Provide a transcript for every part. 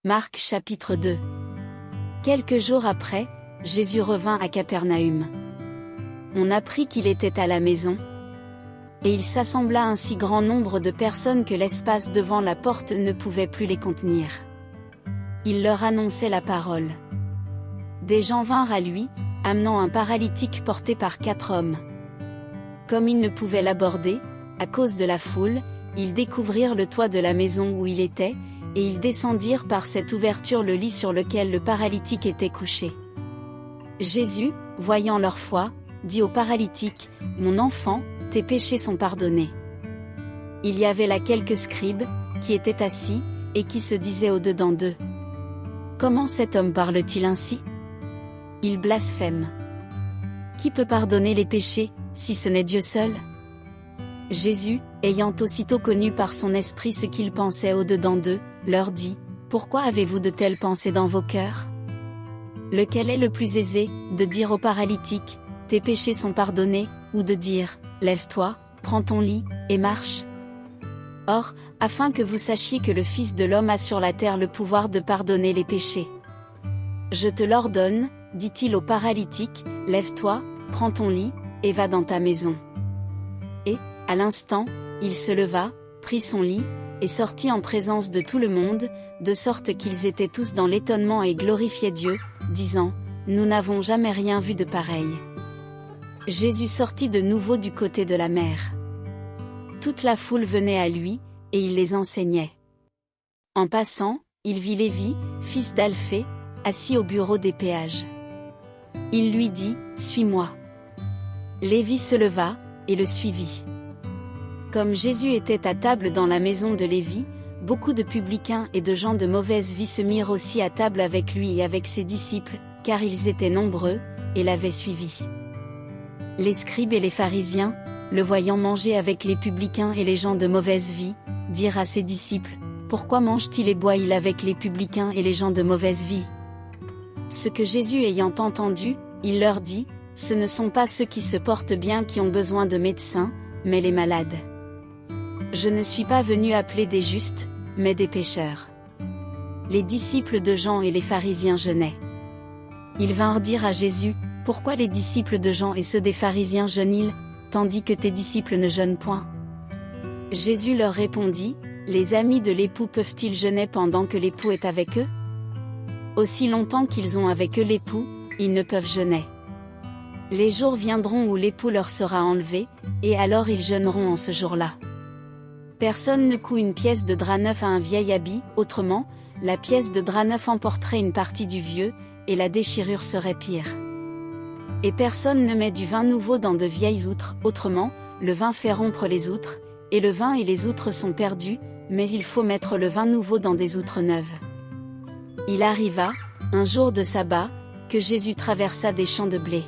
Marc chapitre 2. Quelques jours après, Jésus revint à Capernaüm. On apprit qu'il était à la maison. Et il s'assembla un si grand nombre de personnes que l'espace devant la porte ne pouvait plus les contenir. Il leur annonçait la parole. Des gens vinrent à lui, amenant un paralytique porté par 4 hommes. Comme ils ne pouvaient l'aborder, à cause de la foule, ils découvrirent le toit de la maison où il était, et ils descendirent par cette ouverture le lit sur lequel le paralytique était couché. Jésus, voyant leur foi, dit au paralytique, « Mon enfant, tes péchés sont pardonnés. » Il y avait là quelques scribes, qui étaient assis, et qui se disaient au-dedans d'eux. « Comment cet homme parle-t-il ainsi? Il blasphème. Qui peut pardonner les péchés, si ce n'est Dieu seul ?» Jésus, ayant aussitôt connu par son esprit ce qu'ils pensaient au-dedans d'eux, leur dit, « Pourquoi avez-vous de telles pensées dans vos cœurs? Lequel est le plus aisé, de dire au paralytique, « Tes péchés sont pardonnés », ou de dire, « Lève-toi, prends ton lit, et marche » Or, afin que vous sachiez que le Fils de l'homme a sur la terre le pouvoir de pardonner les péchés. Je te l'ordonne, dit-il au paralytique, « Lève-toi, prends ton lit, et va dans ta maison. » Et, à l'instant, il se leva, prit son lit, et sortit en présence de tout le monde, de sorte qu'ils étaient tous dans l'étonnement et glorifiaient Dieu, disant, « Nous n'avons jamais rien vu de pareil. » Jésus sortit de nouveau du côté de la mer. Toute la foule venait à lui, et il les enseignait. En passant, il vit Lévi, fils d'Alphée, assis au bureau des péages. Il lui dit, « Suis-moi. » Lévi se leva, et le suivit. Comme Jésus était à table dans la maison de Lévi, beaucoup de publicains et de gens de mauvaise vie se mirent aussi à table avec lui et avec ses disciples, car ils étaient nombreux, et l'avaient suivi. Les scribes et les pharisiens, le voyant manger avec les publicains et les gens de mauvaise vie, dirent à ses disciples, « Pourquoi mange-t-il et boit-il avec les publicains et les gens de mauvaise vie ?» Ce que Jésus ayant entendu, il leur dit, « Ce ne sont pas ceux qui se portent bien qui ont besoin de médecins, mais les malades. Je ne suis pas venu appeler des justes, mais des pécheurs. » Les disciples de Jean et les pharisiens jeûnaient. Ils vinrent dire à Jésus, « Pourquoi les disciples de Jean et ceux des pharisiens jeûnent-ils, tandis que tes disciples ne jeûnent point ?» Jésus leur répondit, « Les amis de l'époux peuvent-ils jeûner pendant que l'époux est avec eux? Aussi longtemps qu'ils ont avec eux l'époux, ils ne peuvent jeûner. Les jours viendront où l'époux leur sera enlevé, et alors ils jeûneront en ce jour-là. Personne ne coud une pièce de drap neuf à un vieil habit, autrement, la pièce de drap neuf emporterait une partie du vieux, et la déchirure serait pire. Et personne ne met du vin nouveau dans de vieilles outres, autrement, le vin fait rompre les outres, et le vin et les outres sont perdus, mais il faut mettre le vin nouveau dans des outres neuves. » Il arriva, un jour de sabbat, que Jésus traversa des champs de blé.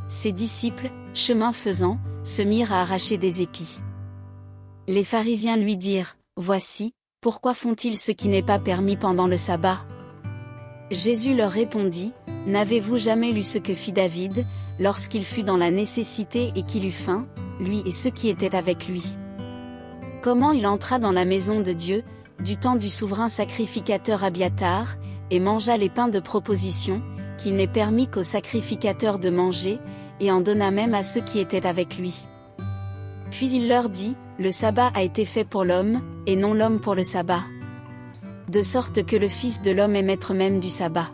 Ses disciples, chemin faisant, se mirent à arracher des épis. Les pharisiens lui dirent, « Voici, pourquoi font-ils ce qui n'est pas permis pendant le sabbat ?» Jésus leur répondit, « N'avez-vous jamais lu ce que fit David, lorsqu'il fut dans la nécessité et qu'il eut faim, lui et ceux qui étaient avec lui? Comment il entra dans la maison de Dieu, du temps du souverain sacrificateur Abiatar, et mangea les pains de proposition, qu'il n'est permis qu'aux sacrificateurs de manger, et en donna même à ceux qui étaient avec lui. Puis il leur dit, le sabbat a été fait pour l'homme, et non l'homme pour le sabbat. De sorte que le Fils de l'homme est maître même du sabbat. »